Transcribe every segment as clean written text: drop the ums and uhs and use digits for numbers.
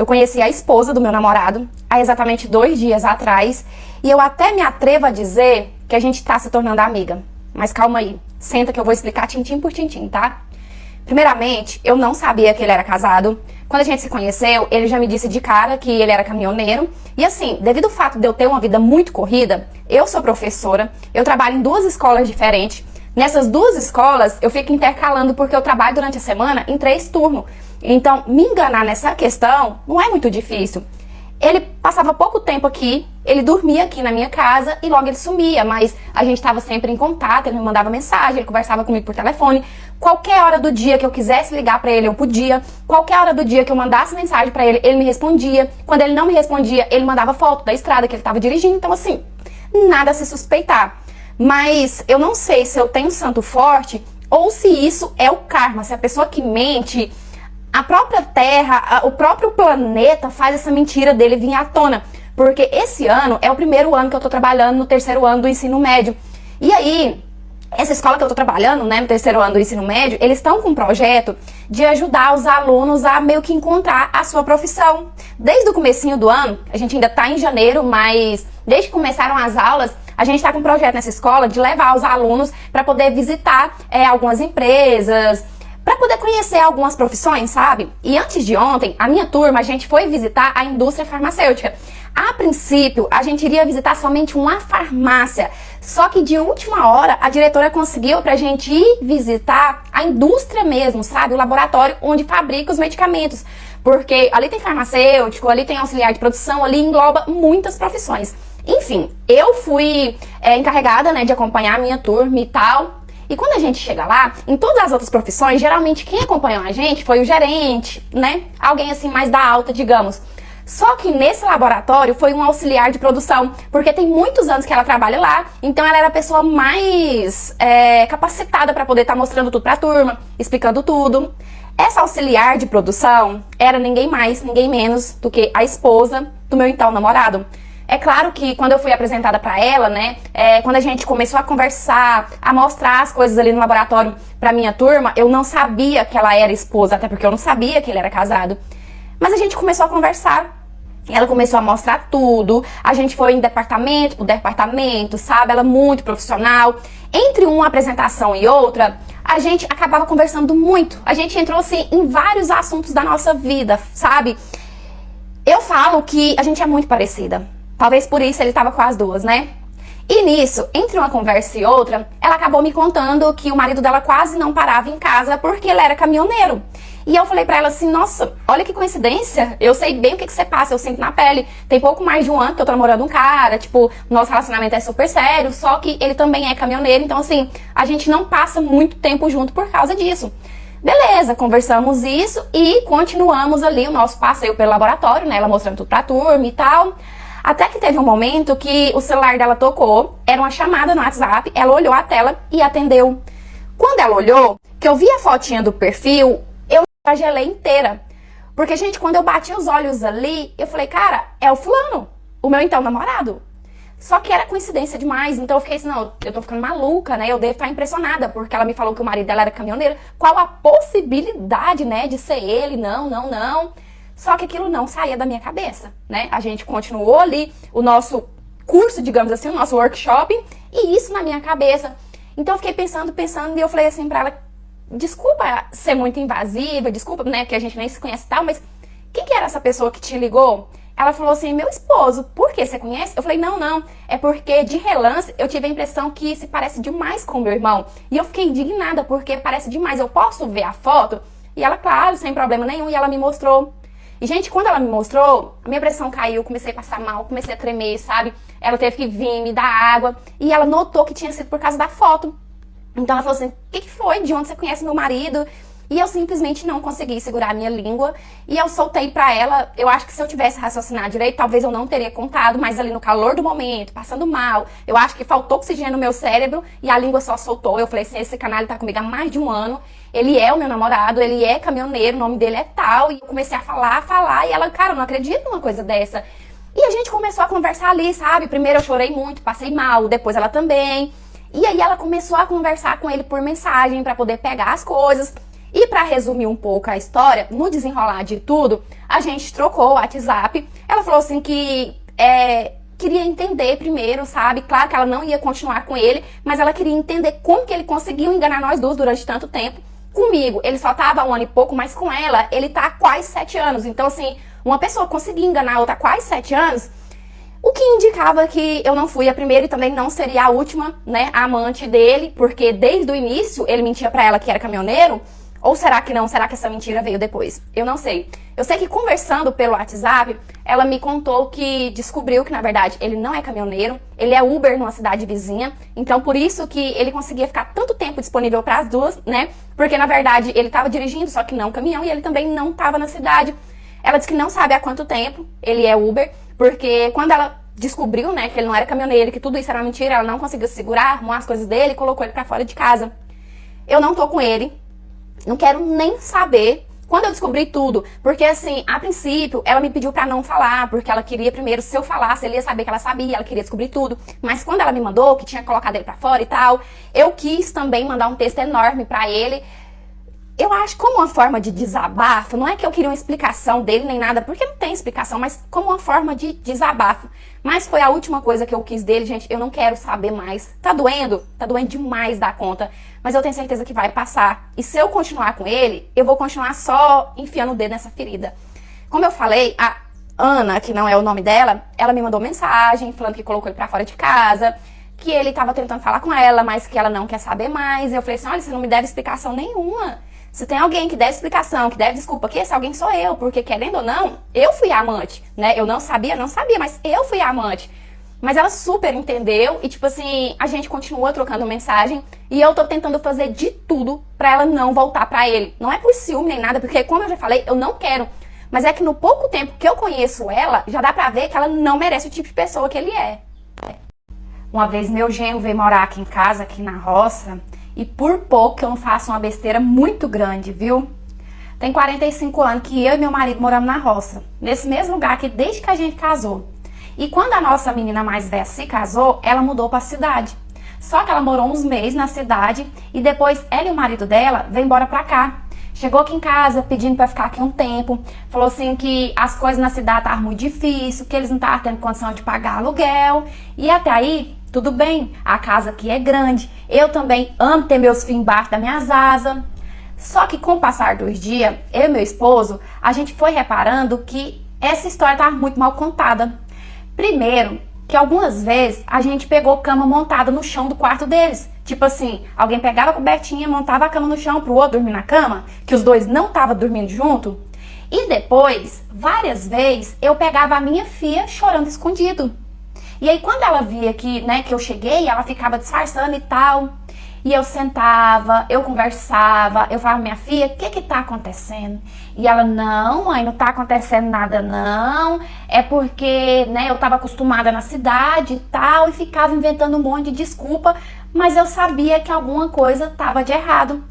Eu conheci a esposa do meu namorado há exatamente 2 dias atrás e eu até me atrevo a dizer que a gente tá se tornando amiga. Mas calma aí, senta que eu vou explicar tintim por tintim, tá? Primeiramente, eu não sabia que ele era casado. Quando a gente se conheceu, ele já me disse de cara que ele era caminhoneiro. E assim, devido ao fato de eu ter uma vida muito corrida, eu sou professora, eu trabalho em 2 escolas diferentes. Nessas 2 escolas, eu fico intercalando porque eu trabalho durante a semana em 3 turnos. Então, me enganar nessa questão não é muito difícil. Ele passava pouco tempo aqui, ele dormia aqui na minha casa e logo ele sumia, mas a gente estava sempre em contato, ele me mandava mensagem, ele conversava comigo por telefone. Qualquer hora do dia que eu quisesse ligar pra ele, eu podia. Qualquer hora do dia que eu mandasse mensagem pra ele, ele me respondia. Quando ele não me respondia, ele mandava foto da estrada que ele estava dirigindo. Então assim, nada a se suspeitar. Mas eu não sei se eu tenho santo forte ou se isso é o karma, se a pessoa que mente, a própria Terra, o próprio planeta faz essa mentira dele vir à tona. Porque esse ano é o primeiro ano que eu tô trabalhando no 3º ano do ensino médio. E aí, essa escola que eu tô trabalhando, né, no 3º ano do ensino médio, eles estão com um projeto de ajudar os alunos a meio que encontrar a sua profissão. Desde o comecinho do ano, a gente ainda tá em janeiro, mas desde que começaram as aulas, a gente está com um projeto nessa escola de levar os alunos para poder visitar algumas empresas, para poder conhecer algumas profissões, sabe? E antes de ontem, a minha turma, a gente foi visitar a indústria farmacêutica. A princípio, a gente iria visitar somente uma farmácia, só que de última hora, a diretora conseguiu pra gente ir visitar a indústria mesmo, sabe? O laboratório onde fabrica os medicamentos. Porque ali tem farmacêutico, ali tem auxiliar de produção, ali engloba muitas profissões. Enfim, eu fui encarregada, né, de acompanhar a minha turma e tal. E quando a gente chega lá, em todas as outras profissões, geralmente quem acompanhou a gente foi o gerente, né? Alguém assim mais da alta, digamos. Só que nesse laboratório foi um auxiliar de produção, porque tem muitos anos que ela trabalha lá, então ela era a pessoa mais capacitada para poder estar mostrando tudo pra turma, explicando tudo. Essa auxiliar de produção era ninguém mais, ninguém menos do que a esposa do meu então namorado. É claro que quando eu fui apresentada pra ela, né, quando a gente começou a conversar, a mostrar as coisas ali no laboratório pra minha turma, eu não sabia que ela era esposa, até porque eu não sabia que ele era casado. Mas a gente começou a conversar, ela começou a mostrar tudo, a gente foi em departamento por departamento, sabe, ela muito profissional. Entre uma apresentação e outra, a gente acabava conversando muito, a gente entrou assim em vários assuntos da nossa vida, sabe. Eu falo que a gente é muito parecida. Talvez por isso ele tava com as 2, né? E nisso, entre uma conversa e outra, ela acabou me contando que o marido dela quase não parava em casa porque ele era caminhoneiro. E eu falei pra ela assim, nossa, olha que coincidência, eu sei bem o que você passa, eu sinto na pele. Tem pouco mais de um ano que eu tô namorando um cara, tipo, nosso relacionamento é super sério, só que ele também é caminhoneiro, então assim, a gente não passa muito tempo junto por causa disso. Beleza, conversamos isso e continuamos ali o nosso passeio pelo laboratório, né, ela mostrando tudo pra turma e tal. Até que teve um momento que o celular dela tocou, era uma chamada no WhatsApp, ela olhou a tela e atendeu. Quando ela olhou, que eu vi a fotinha do perfil, eu gelei inteira. Porque, gente, quando eu bati os olhos ali, eu falei, cara, é o fulano, o meu então namorado. Só que era coincidência demais, então eu fiquei assim, não, eu tô ficando maluca, né, eu devo estar impressionada, porque ela me falou que o marido dela era caminhoneiro. Qual a possibilidade, né, de ser ele? Não, não, não. Só que aquilo não saía da minha cabeça, né? A gente continuou ali o nosso curso, digamos assim, o nosso workshop, e isso na minha cabeça. Então eu fiquei pensando, e eu falei assim pra ela, desculpa ser muito invasiva, desculpa, né, que a gente nem se conhece e tal, mas quem que era essa pessoa que te ligou? Ela falou assim, meu esposo, por que você conhece? Eu falei, não, não, é porque de relance eu tive a impressão que se parece demais com o meu irmão. E eu fiquei indignada, porque parece demais, eu posso ver a foto? E ela, claro, sem problema nenhum, e ela me mostrou. E, gente, quando ela me mostrou, a minha pressão caiu, comecei a passar mal, comecei a tremer, sabe? Ela teve que vir me dar água e ela notou que tinha sido por causa da foto. Então ela falou assim, o que foi? De onde você conhece meu marido? E eu simplesmente não consegui segurar a minha língua e eu soltei pra ela. Eu acho que se eu tivesse raciocinado direito, talvez eu não teria contado, mas ali no calor do momento, passando mal, eu acho que faltou oxigênio no meu cérebro e a língua só soltou. Eu falei assim, esse canalha tá comigo há mais de um ano, ele é o meu namorado, ele é caminhoneiro, o nome dele é tal. E eu comecei a falar, e ela, cara, eu não acredito numa coisa dessa. E a gente começou a conversar ali, sabe? Primeiro eu chorei muito, passei mal, depois ela também. E aí ela começou a conversar com ele por mensagem pra poder pegar as coisas. E para resumir um pouco a história, no desenrolar de tudo, a gente trocou o WhatsApp. Ela falou assim que queria entender primeiro, sabe? Claro que ela não ia continuar com ele, mas ela queria entender como que ele conseguiu enganar nós duas durante tanto tempo. Comigo, ele só tava 1 ano e pouco, mas com ela, ele tá há quase 7 anos. Então, assim, uma pessoa conseguir enganar a outra há quase 7 anos, o que indicava que eu não fui a primeira e também não seria a última, né, amante dele, porque desde o início ele mentia pra ela que era caminhoneiro. Ou será que não? Será que essa mentira veio depois? Eu não sei. Eu sei que conversando pelo WhatsApp, ela me contou que descobriu que, na verdade, ele não é caminhoneiro, ele é Uber numa cidade vizinha. Então, por isso que ele conseguia ficar tanto tempo disponível para as duas, né? Porque, na verdade, ele estava dirigindo, só que não caminhão, e ele também não estava na cidade. Ela disse que não sabe há quanto tempo ele é Uber, porque quando ela descobriu, né, que ele não era caminhoneiro, que tudo isso era uma mentira, ela não conseguiu segurar, arrumou as coisas dele e colocou ele para fora de casa. Eu não tô com ele. Não quero nem saber quando eu descobri tudo. Porque, assim, a princípio, ela me pediu pra não falar, porque ela queria primeiro, se eu falasse, ele ia saber que ela sabia, ela queria descobrir tudo. Mas quando ela me mandou, que tinha colocado ele pra fora e tal, eu quis também mandar um texto enorme pra ele. Eu acho como uma forma de desabafo, não é que eu queria uma explicação dele nem nada, porque não tem explicação, mas como uma forma de desabafo. Mas foi a última coisa que eu quis dele, gente, eu não quero saber mais. Tá doendo demais da conta, mas eu tenho certeza que vai passar. E se eu continuar com ele, eu vou continuar só enfiando o dedo nessa ferida. Como eu falei, a Ana, que não é o nome dela, ela me mandou mensagem falando que colocou ele pra fora de casa, que ele tava tentando falar com ela, mas que ela não quer saber mais. E eu falei assim, olha, você não me deve explicação nenhuma. Se tem alguém que deve explicação, que deve desculpa, que esse alguém sou eu, porque querendo ou não, eu fui a amante, né? Eu não sabia, mas eu fui a amante. Mas ela super entendeu e, tipo assim, a gente continua trocando mensagem e eu tô tentando fazer de tudo pra ela não voltar pra ele. Não é por ciúme nem nada, porque como eu já falei, eu não quero. Mas é que no pouco tempo que eu conheço ela, já dá pra ver que ela não merece o tipo de pessoa que ele é. Uma vez meu genro veio morar aqui em casa, aqui na roça, e por pouco eu não faço uma besteira muito grande, viu? Tem 45 anos que eu e meu marido moramos na roça, nesse mesmo lugar aqui desde que a gente casou. E quando a nossa menina mais velha se casou, ela mudou para a cidade. Só que ela morou uns meses na cidade e depois ela e o marido dela veio embora pra cá. Chegou aqui em casa pedindo para ficar aqui um tempo, falou assim que as coisas na cidade estavam muito difíceis, que eles não estavam tendo condição de pagar aluguel. E até aí, tudo bem, a casa aqui é grande, eu também amo ter meus filhos embaixo das minhas asas. Só que com o passar dos dias, eu e meu esposo, a gente foi reparando que essa história estava muito mal contada. Primeiro, que algumas vezes a gente pegou cama montada no chão do quarto deles. Tipo assim, alguém pegava a cobertinha, montava a cama no chão pro outro dormir na cama, que os dois não estavam dormindo junto. E depois, várias vezes, eu pegava a minha filha chorando escondido. E aí quando ela via que, né, que eu cheguei, ela ficava disfarçando e tal. E eu sentava, eu conversava, eu falava, minha filha, o que tá acontecendo? E ela, não, mãe, não tá acontecendo nada não, é porque, né, eu tava acostumada na cidade e tal, e ficava inventando um monte de desculpa, mas eu sabia que alguma coisa tava de errado.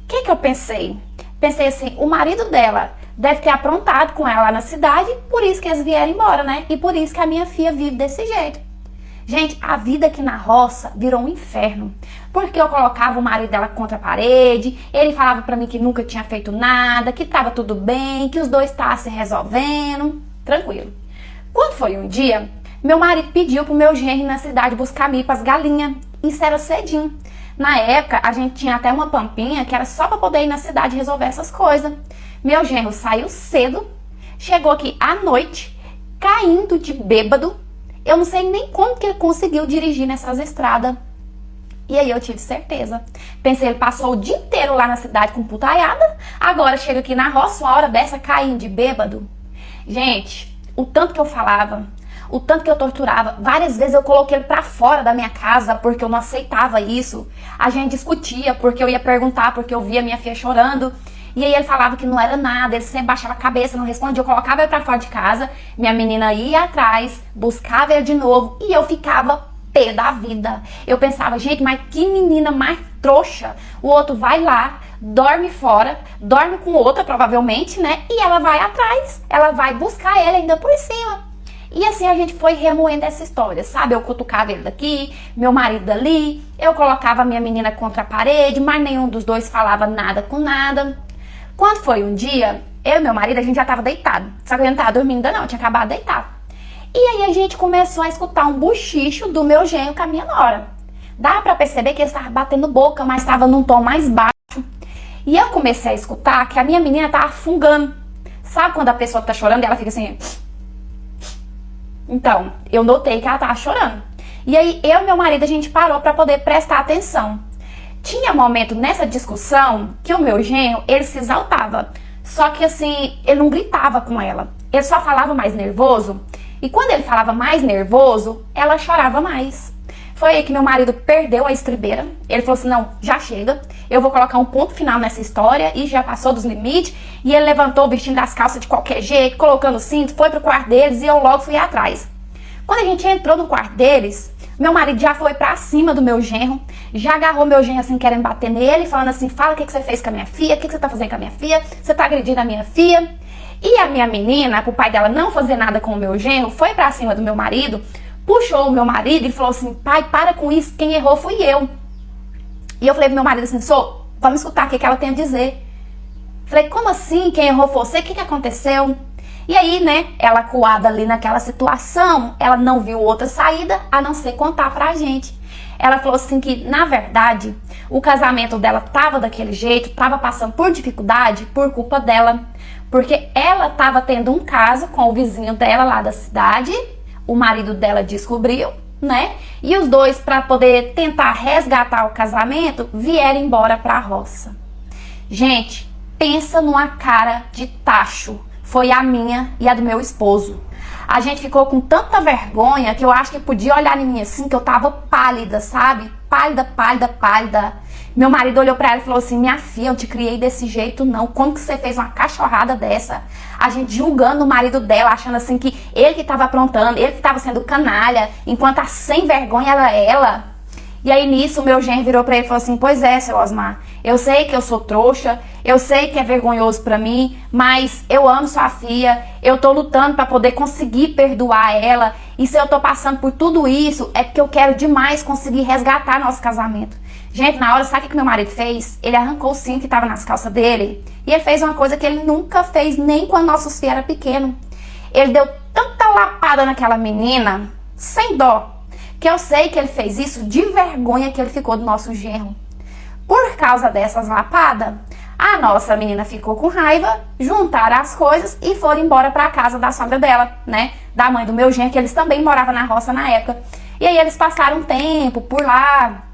O que eu pensei? Pensei assim, o marido dela deve ter aprontado com ela lá na cidade, por isso que eles vieram embora, né? E por isso que a minha filha vive desse jeito. Gente, a vida aqui na roça virou um inferno. Porque eu colocava o marido dela contra a parede, ele falava pra mim que nunca tinha feito nada, que tava tudo bem, que os dois estavam se resolvendo. Tranquilo. Quando foi um dia, meu marido pediu pro meu genro ir na cidade buscar milho pras galinhas. Isso era cedinho. Na época, a gente tinha até uma pampinha que era só pra poder ir na cidade resolver essas coisas. Meu genro saiu cedo, chegou aqui à noite, caindo de bêbado. Eu não sei nem como que ele conseguiu dirigir nessas estradas. E aí eu tive certeza. Pensei, ele passou o dia inteiro lá na cidade com putaiada, agora chega aqui na roça, uma hora dessa, caindo de bêbado. Gente, o tanto que eu falava, o tanto que eu torturava, várias vezes eu coloquei ele pra fora da minha casa porque eu não aceitava isso. A gente discutia porque eu ia perguntar, porque eu via minha filha chorando. E aí ele falava que não era nada, ele sempre baixava a cabeça, não respondia, eu colocava ele pra fora de casa, minha menina ia atrás, buscava ele de novo e eu ficava pé da vida. Eu pensava, gente, mas que menina mais trouxa. O outro vai lá, dorme fora, dorme com outra provavelmente, né? E ela vai atrás, ela vai buscar ele ainda por cima. E assim a gente foi remoendo essa história, sabe? Eu cutucava ele daqui, meu marido dali, eu colocava minha menina contra a parede, mas nenhum dos dois falava nada com nada. Quando foi um dia, eu e meu marido, a gente já tava deitado. Só que eu não tava dormindo ainda não, eu tinha acabado de deitar. E aí a gente começou a escutar um buchicho do meu genro com a minha nora. Dá pra perceber que ele estava batendo boca, mas estava num tom mais baixo. E eu comecei a escutar que a minha menina tava fungando. Sabe quando a pessoa tá chorando e ela fica assim... Então, eu notei que ela tava chorando. E aí, eu e meu marido, a gente parou pra poder prestar atenção. Tinha momento nessa discussão que o meu genro, ele se exaltava. Só que assim, ele não gritava com ela. Ele só falava mais nervoso. E quando ele falava mais nervoso, ela chorava mais. Foi aí que meu marido perdeu a estribeira. Ele falou assim, não, já chega. Eu vou colocar um ponto final nessa história. E já passou dos limites. E ele levantou o vestido das calças de qualquer jeito, colocando o cinto, foi pro quarto deles e eu logo fui atrás. Quando a gente entrou no quarto deles, meu marido já foi pra cima do meu genro. Já agarrou meu genro assim, querendo bater nele. Falando assim, fala o que você fez com a minha filha. O que você tá fazendo com a minha filha. Você tá agredindo a minha filha. E a minha menina, pro pai dela não fazer nada com o meu genro, foi pra cima do meu marido, puxou o meu marido e falou assim, pai, para com isso, quem errou fui eu. E eu falei pro meu marido assim, vamos escutar o que ela tem a dizer. Falei, como assim, quem errou foi você? O que aconteceu? E aí, né, ela acuada ali naquela situação, ela não viu outra saída a não ser contar pra gente. Ela falou assim que, na verdade, o casamento dela tava daquele jeito, tava passando por dificuldade por culpa dela. Porque ela tava tendo um caso com o vizinho dela lá da cidade, o marido dela descobriu, né? E os dois, para poder tentar resgatar o casamento, vieram embora pra roça. Gente, pensa numa cara de tacho. Foi a minha e a do meu esposo. A gente ficou com tanta vergonha que eu acho que podia olhar em mim assim, que eu tava pálida, sabe? Pálida, pálida, pálida. Meu marido olhou pra ela e falou assim, minha filha, eu te criei desse jeito não. Como que você fez uma cachorrada dessa? A gente julgando o marido dela, achando assim que ele que tava aprontando, ele que tava sendo canalha, enquanto a sem vergonha era ela. E aí nisso o meu genro virou pra ele e falou assim, pois é, seu Osmar, eu sei que eu sou trouxa, eu sei que é vergonhoso pra mim, mas eu amo sua filha, eu tô lutando pra poder conseguir perdoar ela, e se eu tô passando por tudo isso, é porque eu quero demais conseguir resgatar nosso casamento. Gente, na hora, sabe o que meu marido fez? Ele arrancou o cinto que tava nas calças dele, e ele fez uma coisa que ele nunca fez, nem quando nossos filhos eram pequenos. Ele deu tanta lapada naquela menina, sem dó, que eu sei que ele fez isso de vergonha que ele ficou do nosso genro. Por causa dessas lapadas, a nossa menina ficou com raiva, juntaram as coisas e foram embora pra casa da sogra dela, né? Da mãe do meu genro, que eles também moravam na roça na época. E aí eles passaram um tempo por lá,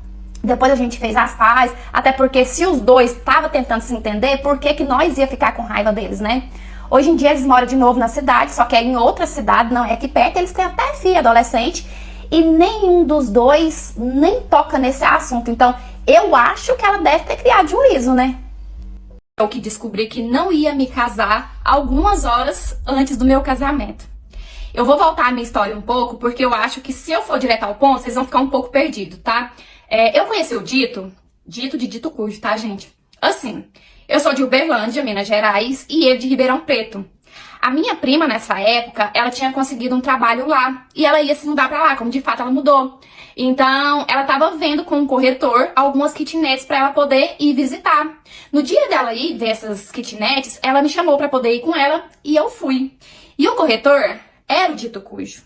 depois a gente fez as pazes, até porque se os dois estavam tentando se entender, por que nós ia ficar com raiva deles, né? Hoje em dia eles moram de novo na cidade, só que é em outra cidade, não é aqui perto, eles têm até filha adolescente, e nenhum dos dois nem toca nesse assunto. Então, eu acho que ela deve ter criado juízo, né? Eu que descobri que não ia me casar algumas horas antes do meu casamento. Eu vou voltar a minha história um pouco, porque eu acho que se eu for direto ao ponto, vocês vão ficar um pouco perdidos, tá? Eu conheci o Dito de Dito Cujo, tá, gente? Assim, eu sou de Uberlândia, Minas Gerais, e ele de Ribeirão Preto. A minha prima, nessa época, ela tinha conseguido um trabalho lá, e ela ia se mudar pra lá, como de fato ela mudou. Então, ela tava vendo com um corretor algumas kitnets pra ela poder ir visitar. No dia dela ir ver essas kitnets, ela me chamou pra poder ir com ela, e eu fui. E o corretor era o Dito Cujo.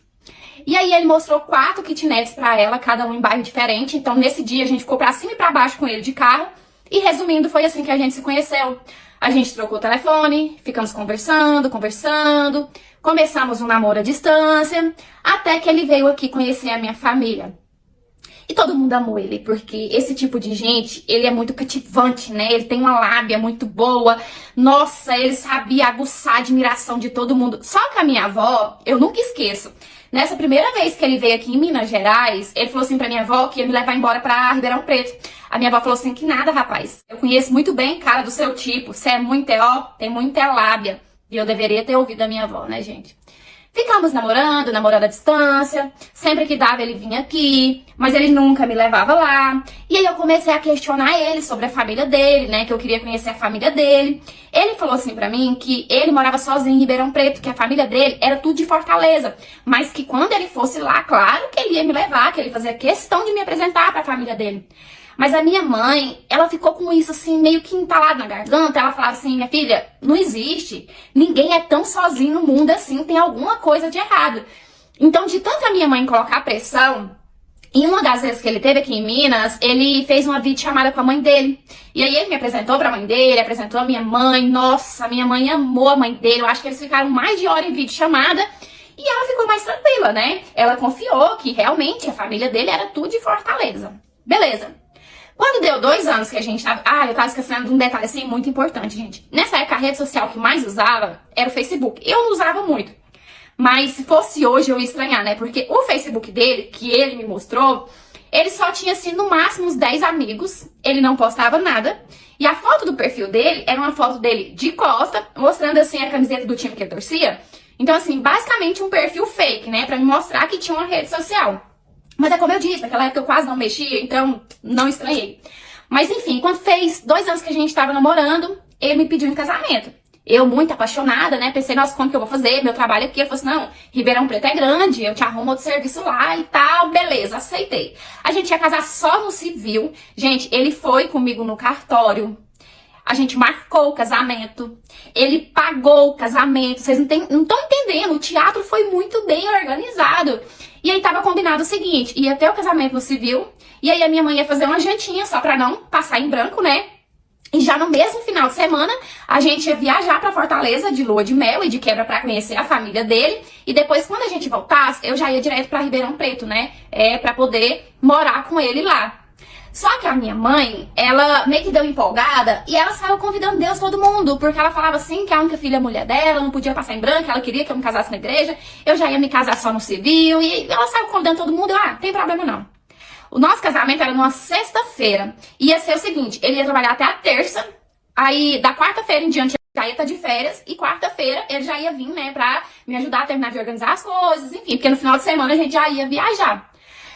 E aí ele mostrou 4 kitnets pra ela, cada um em bairro diferente. Então, nesse dia, a gente ficou pra cima e pra baixo com ele de carro. E resumindo, foi assim que a gente se conheceu. A gente trocou o telefone, ficamos conversando, começamos um namoro à distância, até que ele veio aqui conhecer a minha família. E todo mundo amou ele, porque esse tipo de gente, ele é muito cativante, né? Ele tem uma lábia muito boa. Nossa, ele sabia aguçar a admiração de todo mundo. Só que a minha avó, eu nunca esqueço. Nessa primeira vez que ele veio aqui em Minas Gerais, ele falou assim pra minha avó que ia me levar embora pra Ribeirão Preto. A minha avó falou assim, que nada, rapaz. Eu conheço muito bem cara do seu tipo. Você é muito tem muita lábia. E eu deveria ter ouvido a minha avó, né, gente? Ficamos namorando à distância. Sempre que dava, ele vinha aqui. Mas ele nunca me levava lá. E aí eu comecei a questionar ele sobre a família dele, né? Que eu queria conhecer a família dele. Ele falou assim pra mim que ele morava sozinho em Ribeirão Preto. Que a família dele era tudo de Fortaleza. Mas que quando ele fosse lá, claro que ele ia me levar. Que ele fazia questão de me apresentar pra família dele. Mas a minha mãe, ela ficou com isso assim, meio que entalado na garganta. Ela falava assim, minha filha, não existe. Ninguém é tão sozinho no mundo assim, tem alguma coisa de errado. Então, de tanto a minha mãe colocar pressão, em uma das vezes que ele teve aqui em Minas, ele fez uma videochamada com a mãe dele. E aí ele me apresentou pra mãe dele, apresentou a minha mãe. Nossa, a minha mãe amou a mãe dele. Eu acho que eles ficaram mais de hora em videochamada. E ela ficou mais tranquila, né? Ela confiou que realmente a família dele era tudo de Fortaleza. Beleza. Quando deu 2 anos que a gente tava... Ah, eu tava esquecendo de um detalhe assim muito importante, gente. Nessa época, a rede social que mais usava era o Facebook. Eu não usava muito. Mas se fosse hoje eu ia estranhar, né? Porque o Facebook dele, que ele me mostrou, ele só tinha assim no máximo uns 10 amigos. Ele não postava nada. E a foto do perfil dele era uma foto dele de costa, mostrando assim a camiseta do time que ele torcia. Então assim, basicamente um perfil fake, né? Pra me mostrar que tinha uma rede social. Mas é como eu disse, naquela época eu quase não mexia, então não estranhei. Mas enfim, quando fez 2 anos que a gente tava namorando, ele me pediu em casamento. Eu, muito apaixonada, né? Pensei, nossa, como que eu vou fazer? Meu trabalho aqui. Ele falou assim, não, Ribeirão Preto é grande, eu te arrumo outro serviço lá e tal. Beleza, aceitei. A gente ia casar só no civil. Gente, ele foi comigo no cartório. A gente marcou o casamento. Ele pagou o casamento. Vocês não estão entendendo. O teatro foi muito bem organizado. E aí tava combinado o seguinte, ia ter o casamento no civil. E aí a minha mãe ia fazer uma jantinha só pra não passar em branco, né? E já no mesmo final de semana, a gente ia viajar pra Fortaleza de lua de mel e de quebra pra conhecer a família dele. E depois, quando a gente voltasse, eu já ia direto pra Ribeirão Preto, né? Pra poder morar com ele lá. Só que a minha mãe, ela meio que deu empolgada e ela saiu convidando Deus todo mundo. Porque ela falava assim que a única filha mulher dela não podia passar em branco, ela queria que eu me casasse na igreja. Eu já ia me casar só no civil. E ela saiu convidando todo mundo. Não tem problema não. O nosso casamento era numa sexta-feira. Ia ser o seguinte, ele ia trabalhar até a terça. Aí, da quarta-feira em diante, já ia estar de férias. E quarta-feira, ele já ia vir, né, pra me ajudar a terminar de organizar as coisas. Enfim, porque no final de semana a gente já ia viajar.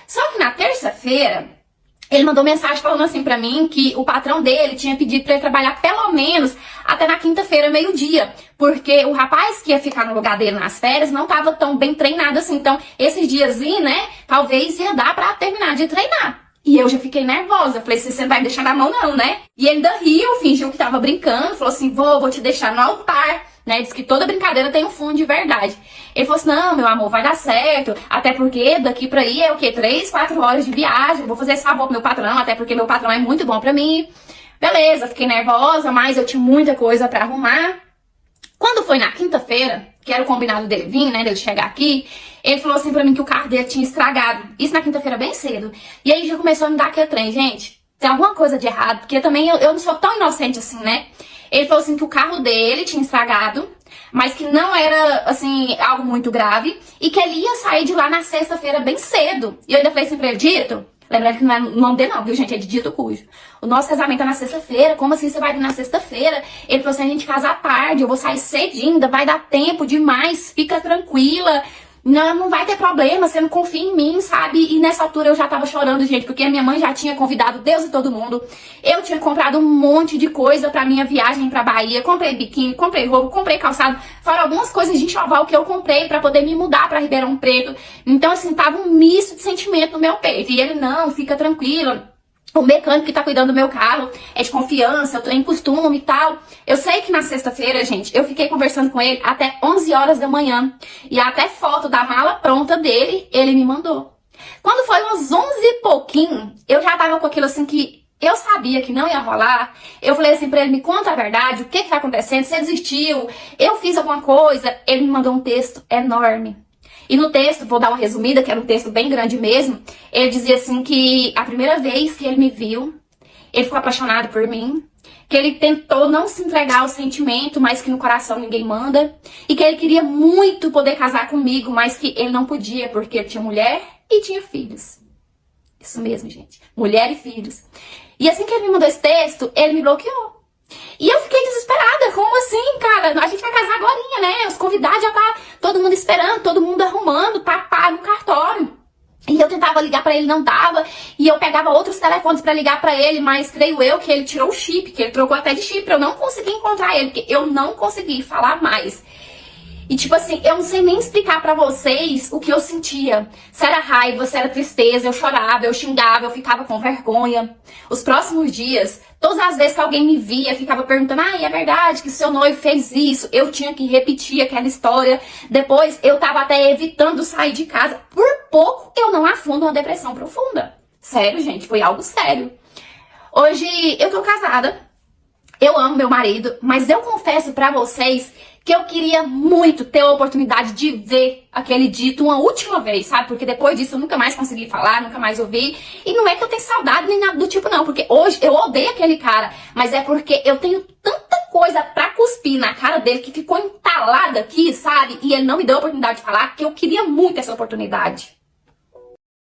Só que na terça-feira, ele mandou mensagem falando assim pra mim que o patrão dele tinha pedido pra ele trabalhar pelo menos até na quinta-feira, meio-dia. Porque o rapaz que ia ficar no lugar dele nas férias não tava tão bem treinado assim. Então, esses diazinhos, né, talvez ia dar pra terminar de treinar. E eu já fiquei nervosa. Falei, você não vai me deixar na mão não, né? E ele ainda riu, fingiu que tava brincando. Falou assim, vou te deixar no altar. Né? Diz que toda brincadeira tem um fundo de verdade. Ele falou assim, não, meu amor, vai dar certo. Até porque daqui pra aí é o quê? 3, 4 horas de viagem. Vou fazer esse favor pro meu patrão, até porque meu patrão é muito bom pra mim. Beleza, fiquei nervosa, mas eu tinha muita coisa pra arrumar. Quando foi na quinta-feira, que era o combinado dele vir, né, dele chegar aqui, ele falou assim pra mim que o carro dele tinha estragado. Isso na quinta-feira bem cedo. E aí já começou a me dar aquele trem, gente, tem alguma coisa de errado, porque também eu não sou tão inocente assim, né? Ele falou assim que o carro dele tinha estragado, mas que não era, assim, algo muito grave, e que ele ia sair de lá na sexta-feira bem cedo. E eu ainda falei assim pra ele, Dito, lembrando que não é o nome dele não, viu, gente? É de Dito Cujo. O nosso casamento é na sexta-feira, como assim você vai vir na sexta-feira? Ele falou assim, a gente casa à tarde, eu vou sair cedinho, ainda vai dar tempo demais, fica tranquila. Não vai ter problema, você não confia em mim, sabe? E nessa altura eu já tava chorando, gente, porque a minha mãe já tinha convidado Deus e todo mundo. Eu tinha comprado um monte de coisa pra minha viagem pra Bahia. Comprei biquíni, comprei roupa, comprei calçado. Fora algumas coisas de enxoval que eu comprei pra poder me mudar pra Ribeirão Preto. Então, assim, tava um misto de sentimento no meu peito. E ele, não, fica tranquila. O mecânico que tá cuidando do meu carro é de confiança, eu tenho costume e tal. Eu sei que na sexta-feira, gente, eu fiquei conversando com ele até 11 horas da manhã. E até foto da mala pronta dele, ele me mandou. Quando foi umas 11 e pouquinho, eu já tava com aquilo assim que eu sabia que não ia rolar. Eu falei assim pra ele, me conta a verdade, o que tá acontecendo, você desistiu, eu fiz alguma coisa. Ele me mandou um texto enorme. E no texto, vou dar uma resumida, que era um texto bem grande mesmo, ele dizia assim que a primeira vez que ele me viu, ele ficou apaixonado por mim, que ele tentou não se entregar ao sentimento, mas que no coração ninguém manda, e que ele queria muito poder casar comigo, mas que ele não podia porque ele tinha mulher e tinha filhos. Isso mesmo, gente. Mulher e filhos. E assim que ele me mandou esse texto, ele me bloqueou. E eu fiquei desesperada, como assim, cara? A gente vai casar agorinha, né? Os convidados já tá todo mundo esperando, todo mundo arrumando, tá pago no cartório. E eu tentava ligar pra ele, não dava. E eu pegava outros telefones pra ligar pra ele, mas creio eu que ele tirou o chip, que ele trocou até de chip, pra eu não conseguir encontrar ele, porque eu não consegui falar mais. E tipo assim, eu não sei nem explicar pra vocês o que eu sentia. Se era raiva, se era tristeza, eu chorava, eu xingava, eu ficava com vergonha. Os próximos dias, todas as vezes que alguém me via, ficava perguntando: ah, é verdade que seu noivo fez isso? Eu tinha que repetir aquela história. Depois, eu tava até evitando sair de casa. Por pouco, eu não afundo uma depressão profunda. Sério, gente, foi algo sério. Hoje, eu tô casada. Eu amo meu marido, mas eu confesso pra vocês que eu queria muito ter a oportunidade de ver aquele dito uma última vez, sabe? Porque depois disso eu nunca mais consegui falar, nunca mais ouvi. E não é que eu tenho saudade nem nada do tipo, não. Porque hoje eu odeio aquele cara. Mas é porque eu tenho tanta coisa pra cuspir na cara dele que ficou entalada aqui, sabe? E ele não me deu a oportunidade de falar, que eu queria muito essa oportunidade.